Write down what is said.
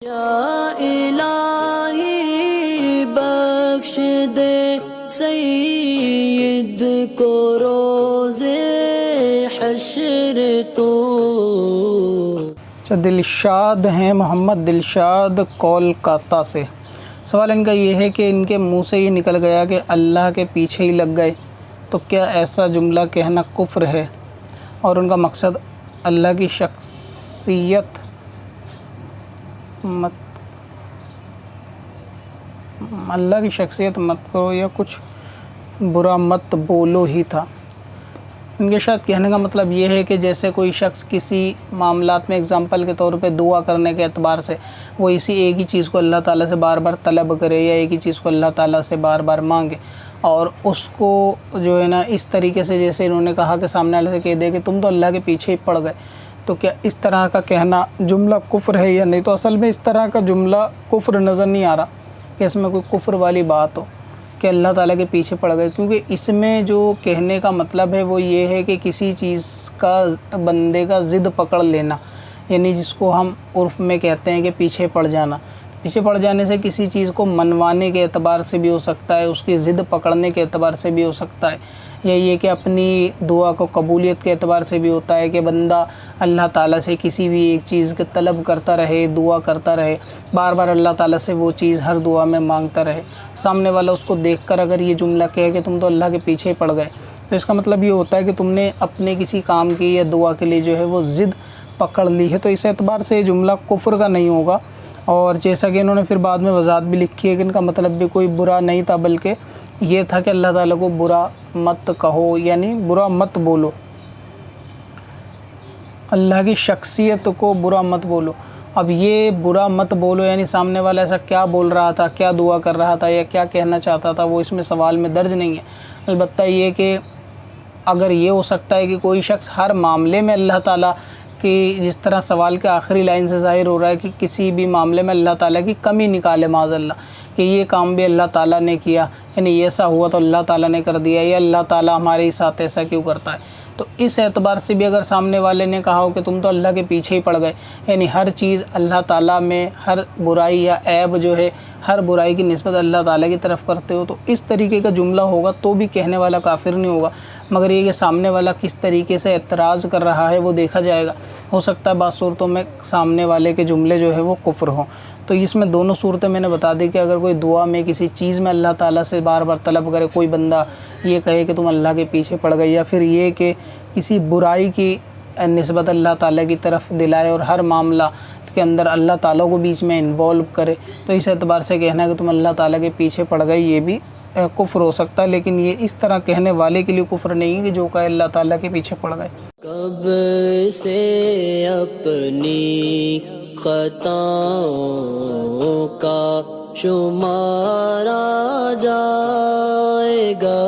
یا الہی بخش دے سید کو روز حشر تو۔ دلشاد ہیں محمد دلشاد کولکاتہ سے۔ سوال ان کا یہ ہے کہ ان کے منہ سے یہ نکل گیا کہ اللہ کے پیچھے ہی لگ گئے، تو کیا ایسا جملہ کہنا کفر ہے؟ اور ان کا مقصد اللہ کی شخصیت مت کرو یا کچھ برا مت بولو ہی تھا۔ ان کے شاید کہنے کا مطلب یہ ہے کہ جیسے کوئی شخص کسی معاملات میں اگزامپل کے طور پہ دعا کرنے کے اعتبار سے وہ اسی ایک ہی چیز کو اللہ تعالیٰ سے بار بار طلب کرے یا ایک ہی چیز کو اللہ تعالیٰ سے بار بار مانگے، اور اس کو جو ہے نا اس طریقے سے جیسے انہوں نے کہا کہ سامنے والے سے کہہ دے کہ تم تو اللہ کے پیچھے ہی پڑ گئے، تو کیا اس طرح کا کہنا جملہ کفر ہے یا نہیں؟ تو اصل میں اس طرح کا جملہ کفر نظر نہیں آ رہا کہ اس میں کوئی کفر والی بات ہو کہ اللہ تعالیٰ کے پیچھے پڑ گئے، کیونکہ اس میں جو کہنے کا مطلب ہے وہ یہ ہے کہ کسی چیز کا بندے کا ضد پکڑ لینا، یعنی جس کو ہم عرف میں کہتے ہیں کہ پیچھے پڑ جانا۔ پیچھے پڑ جانے سے کسی چیز کو منوانے کے اعتبار سے بھی ہو سکتا ہے، اس کی ضد پکڑنے کے اعتبار سے بھی ہو سکتا ہے، یا یہ کہ اپنی دعا کو قبولیت کے اعتبار سے بھی ہوتا ہے کہ بندہ اللہ تعالیٰ سے کسی بھی ایک چیز کے طلب کرتا رہے، دعا کرتا رہے، بار بار اللہ تعالیٰ سے وہ چیز ہر دعا میں مانگتا رہے۔ سامنے والا اس کو دیکھ کر اگر یہ جملہ کہے کہ تم تو اللہ کے پیچھے ہی پڑ گئے، تو اس کا مطلب یہ ہوتا ہے کہ تم نے اپنے کسی کام کی یا دعا کے لیے جو ہے وہ ضد پکڑ لی ہے، تو اس اعتبار سے یہ جملہ کفر کا نہیں ہوگا۔ اور جیسا کہ انہوں نے پھر بعد میں وضاحت بھی لکھی ہے کہ ان کا مطلب بھی کوئی برا نہیں تھا، بلکہ یہ تھا کہ اللہ تعالیٰ کو برا مت کہو، یعنی برا مت بولو، اللہ کی شخصیت کو برا مت بولو۔ اب یہ برا مت بولو یعنی سامنے والا ایسا کیا بول رہا تھا، کیا دعا کر رہا تھا یا کیا کہنا چاہتا تھا، وہ اس میں سوال میں درج نہیں ہے۔ البتہ یہ کہ اگر یہ ہو سکتا ہے کہ کوئی شخص ہر معاملے میں اللہ تعالیٰ کی، جس طرح سوال کے آخری لائن سے ظاہر ہو رہا ہے کہ کسی بھی معاملے میں اللہ تعالیٰ کی کمی نکالے معاذ اللہ، کہ یہ کام بھی اللہ تعالیٰ نے کیا، یعنی یہ ایسا ہوا تو اللہ تعالیٰ نے کر دیا، یا اللہ تعالیٰ ہمارے ساتھ ایسا کیوں کرتا ہے، تو اس اعتبار سے بھی اگر سامنے والے نے کہا ہو کہ تم تو اللہ کے پیچھے ہی پڑ گئے، یعنی ہر چیز اللہ تعالیٰ میں ہر برائی یا عیب جو ہے ہر برائی کی نسبت اللہ تعالیٰ کی طرف کرتے ہو، تو اس طریقے کا جملہ ہوگا تو بھی کہنے والا کافر نہیں ہوگا، مگر یہ کہ سامنے والا کس طریقے سے اعتراض کر رہا ہے وہ دیکھا جائے گا۔ ہو سکتا ہے بعض صورتوں میں سامنے والے کے جملے جو ہے وہ کفر ہوں۔ تو اس میں دونوں صورتیں میں نے بتا دی کہ اگر کوئی دعا میں کسی چیز میں اللہ تعالیٰ سے بار بار طلب کرے، کوئی بندہ یہ کہے کہ تم اللہ کے پیچھے پڑ گئے، یا پھر یہ کہ کسی برائی کی نسبت اللہ تعالیٰ کی طرف دلائے اور ہر معاملہ کے اندر اللہ تعالیٰ کو بیچ میں انوالو کرے، تو اس اعتبار سے کہنا کہ تم اللہ تعالیٰ کے پیچھے پڑ گئے یہ بھی کفر ہو سکتا ہے، لیکن یہ اس طرح کہنے والے کے لیے کفر نہیں ہے کہ جو کہے اللہ تعالیٰ کے پیچھے پڑ گئے۔ کب سے اپنی خطاؤں کا شمارا جائے گا،